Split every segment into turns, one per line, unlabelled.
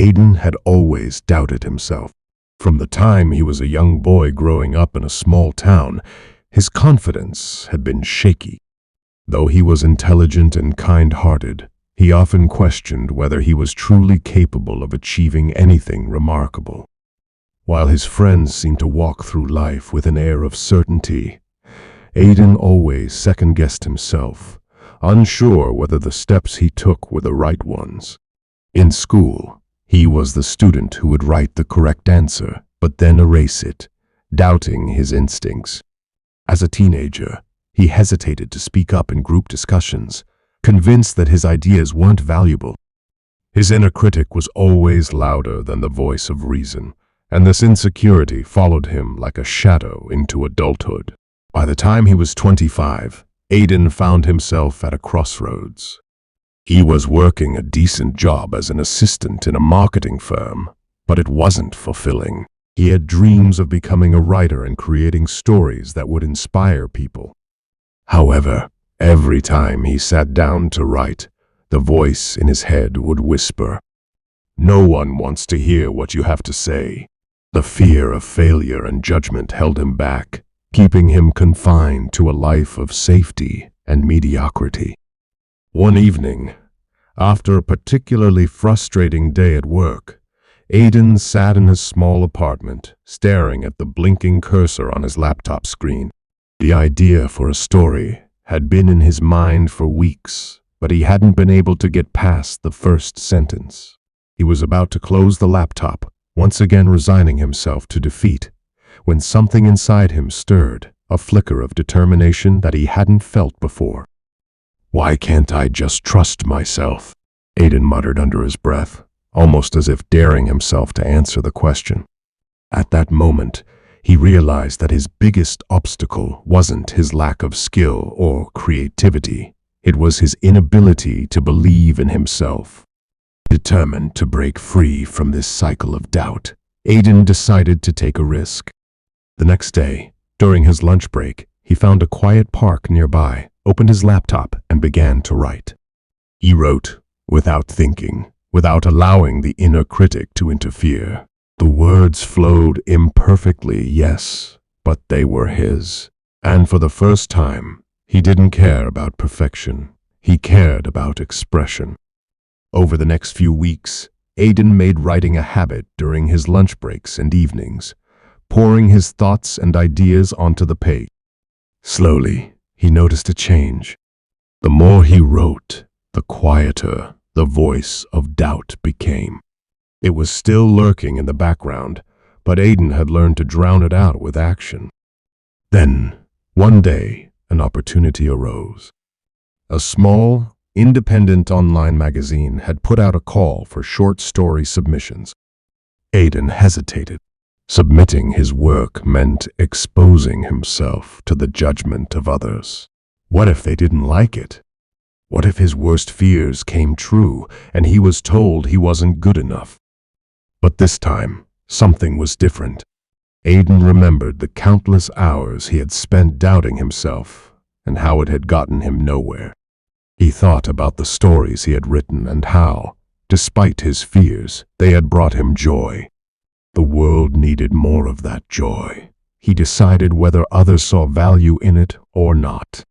Aiden had always doubted himself. From the time he was a young boy growing up in a small town, his confidence had been shaky. Though he was intelligent and kind-hearted, he often questioned whether he was truly capable of achieving anything remarkable. While his friends seemed to walk through life with an air of certainty, Aiden always second-guessed himself, unsure whether the steps he took were the right ones. In school, he was the student who would write the correct answer, but then erase it, doubting his instincts. As a teenager, he hesitated to speak up in group discussions, convinced that his ideas weren't valuable. His inner critic was always louder than the voice of reason, and this insecurity followed him like a shadow into adulthood. By the time he was 25, Aiden found himself at a crossroads. He was working a decent job as an assistant in a marketing firm, but it wasn't fulfilling. He had dreams of becoming a writer and creating stories that would inspire people. However, every time he sat down to write, the voice in his head would whisper, "No one wants to hear what you have to say." The fear of failure and judgment held him back, keeping him confined to a life of safety and mediocrity. One evening, after a particularly frustrating day at work, Aiden sat in his small apartment, staring at the blinking cursor on his laptop screen. The idea for a story had been in his mind for weeks, but he hadn't been able to get past the first sentence. He was about to close the laptop, once again resigning himself to defeat, when something inside him stirred, a flicker of determination that he hadn't felt before. "Why can't I just trust myself?" Aiden muttered under his breath, almost as if daring himself to answer the question. At that moment, he realized that his biggest obstacle wasn't his lack of skill or creativity. It was his inability to believe in himself. Determined to break free from this cycle of doubt, Aiden decided to take a risk. The next day, during his lunch break, he found a quiet park nearby, opened his laptop, and began to write. He wrote, without thinking, without allowing the inner critic to interfere. The words flowed imperfectly, yes, but they were his. And for the first time, he didn't care about perfection. He cared about expression. Over the next few weeks, Aiden made writing a habit during his lunch breaks and evenings, pouring his thoughts and ideas onto the page. Slowly, he noticed a change. The more he wrote, the quieter the voice of doubt became. It was still lurking in the background, but Aiden had learned to drown it out with action. Then, one day, an opportunity arose. A small, independent online magazine had put out a call for short story submissions. Aiden hesitated. Submitting his work meant exposing himself to the judgment of others. What if they didn't like it? What if his worst fears came true and he was told he wasn't good enough? But this time, something was different. Aiden remembered the countless hours he had spent doubting himself and how it had gotten him nowhere. He thought about the stories he had written and how, despite his fears, they had brought him joy. The world needed more of that joy. He decided whether others saw value in it or not.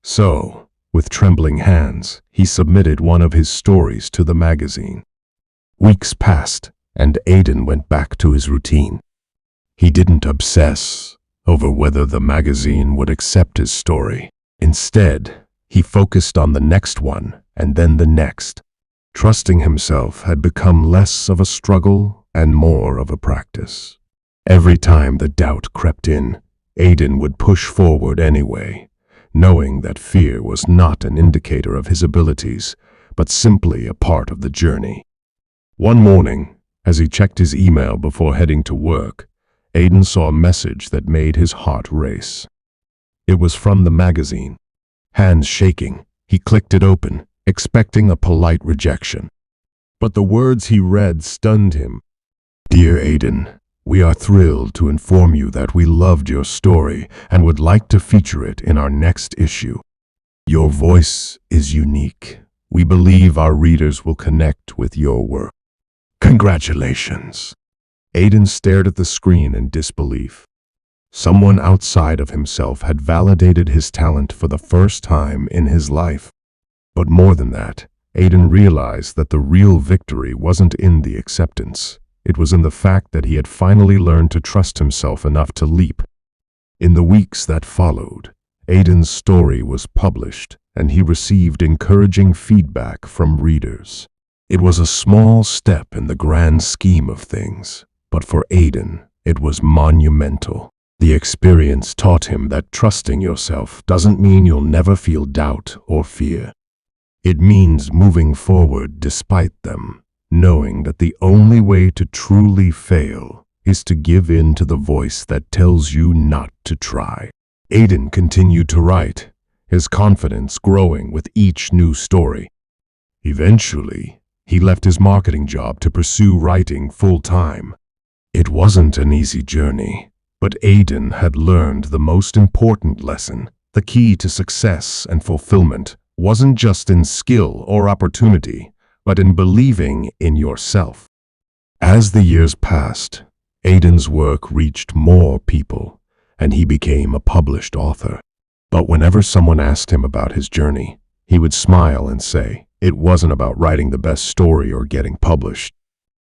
So, with trembling hands, he submitted one of his stories to the magazine. Weeks passed, and Aiden went back to his routine. He didn't obsess over whether the magazine would accept his story. Instead, he focused on the next one and then the next. Trusting himself had become less of a struggle and more of a practice. Every time the doubt crept in, Aiden would push forward anyway, knowing that fear was not an indicator of his abilities, but simply a part of the journey. One morning, as he checked his email before heading to work, Aiden saw a message that made his heart race. It was from the magazine. Hands shaking, he clicked it open, expecting a polite rejection. But the words he read stunned him. "Dear Aiden, we are thrilled to inform you that we loved your story and would like to feature it in our next issue. Your voice is unique. We believe our readers will connect with your work." Congratulations. Aiden stared at the screen in disbelief. Someone outside of himself had validated his talent for the first time in his life. But more than that, Aiden realized that the real victory wasn't in the acceptance. It was in the fact that he had finally learned to trust himself enough to leap. In the weeks that followed, Aiden's story was published, and he received encouraging feedback from readers. It was a small step in the grand scheme of things, but for Aiden, it was monumental. The experience taught him that trusting yourself doesn't mean you'll never feel doubt or fear. It means moving forward despite them, knowing that the only way to truly fail is to give in to the voice that tells you not to try. Aiden continued to write, his confidence growing with each new story. Eventually, he left his marketing job to pursue writing full-time. It wasn't an easy journey, but Aiden had learned the most important lesson. The key to success and fulfillment wasn't just in skill or opportunity, but in believing in yourself. As the years passed, Aiden's work reached more people, and he became a published author. But whenever someone asked him about his journey, he would smile and say, "It wasn't about writing the best story or getting published.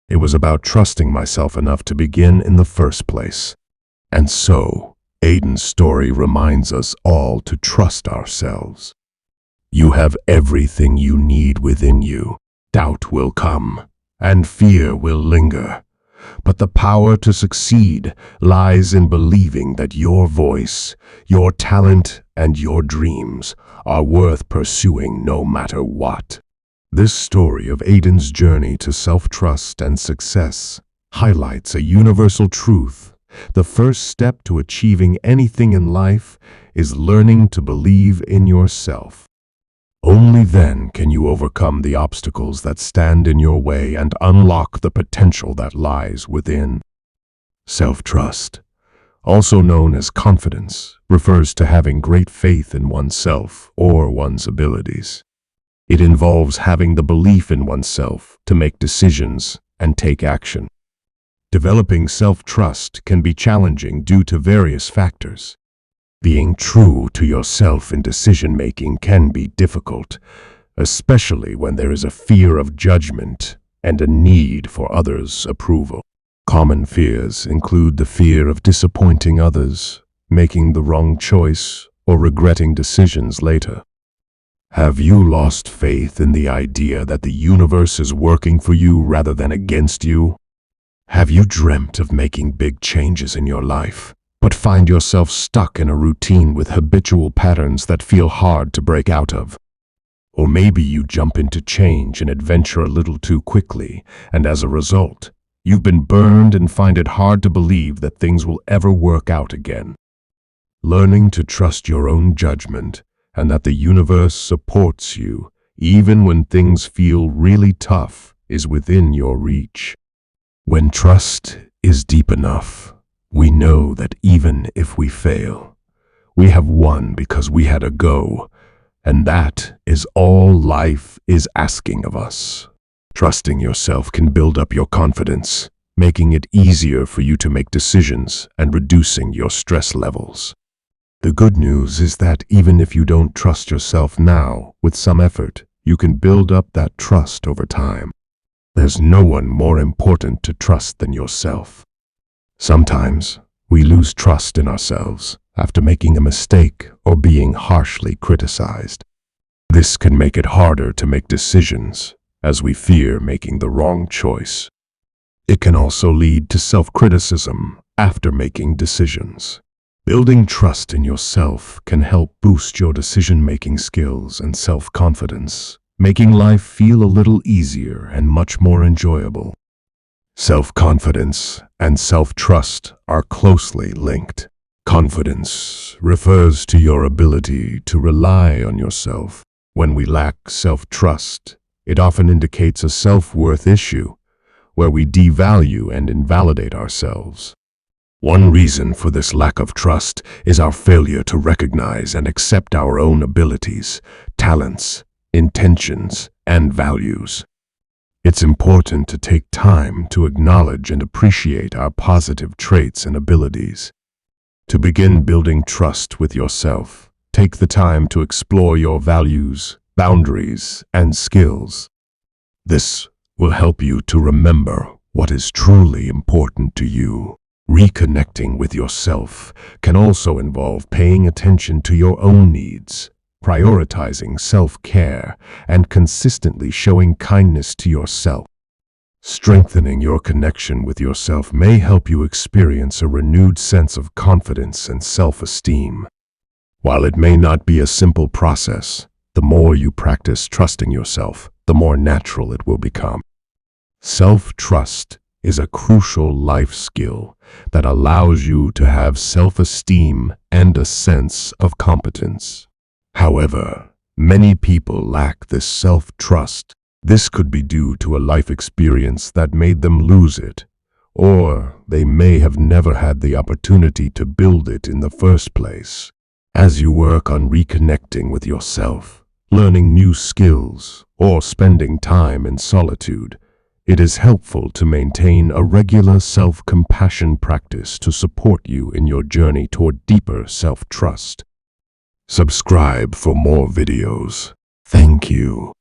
It was about trusting myself enough to begin in the first place." And so, Aiden's story reminds us all to trust ourselves. You have everything you need within you. Doubt will come, and fear will linger. But the power to succeed lies in believing that your voice, your talent, and your dreams are worth pursuing no matter what. This story of Aiden's journey to self-trust and success highlights a universal truth. The first step to achieving anything in life is learning to believe in yourself. Only then can you overcome the obstacles that stand in your way and unlock the potential that lies within. Self-trust, also known as confidence, refers to having great faith in oneself or one's abilities. It involves having the belief in oneself to make decisions and take action. Developing self-trust can be challenging due to various factors. Being true to yourself in decision-making can be difficult, especially when there is a fear of judgment and a need for others' approval. Common fears include the fear of disappointing others, making the wrong choice, or regretting decisions later. Have you lost faith in the idea that the universe is working for you rather than against you? Have you dreamt of making big changes in your life, but find yourself stuck in a routine with habitual patterns that feel hard to break out of? Or maybe you jump into change and adventure a little too quickly, and as a result, you've been burned and find it hard to believe that things will ever work out again. Learning to trust your own judgment and that the universe supports you, even when things feel really tough, is within your reach. When trust is deep enough, we know that even if we fail, we have won because we had a go, and that is all life is asking of us. Trusting yourself can build up your confidence, making it easier for you to make decisions and reducing your stress levels. The good news is that even if you don't trust yourself now, with some effort, you can build up that trust over time. There's no one more important to trust than yourself. Sometimes, we lose trust in ourselves after making a mistake or being harshly criticized. This can make it harder to make decisions, as we fear making the wrong choice. It can also lead to self-criticism after making decisions. Building trust in yourself can help boost your decision-making skills and self-confidence, making life feel a little easier and much more enjoyable. Self-confidence and self-trust are closely linked. Confidence refers to your ability to rely on yourself. When we lack self-trust, it often indicates a self-worth issue, where we devalue and invalidate ourselves. One reason for this lack of trust is our failure to recognize and accept our own abilities, talents, intentions, and values. It's important to take time to acknowledge and appreciate our positive traits and abilities. To begin building trust with yourself, take the time to explore your values, boundaries, and skills. This will help you to remember what is truly important to you. Reconnecting with yourself can also involve paying attention to your own needs, prioritizing self-care, and consistently showing kindness to yourself. Strengthening your connection with yourself may help you experience a renewed sense of confidence and self-esteem. While it may not be a simple process, the more you practice trusting yourself, the more natural it will become. Self-trust is a crucial life skill that allows you to have self-esteem and a sense of competence. However, many people lack this self-trust. This could be due to a life experience that made them lose it, or they may have never had the opportunity to build it in the first place. As you work on reconnecting with yourself, learning new skills, or spending time in solitude, it is helpful to maintain a regular self-compassion practice to support you in your journey toward deeper self-trust. Subscribe for more videos. Thank you.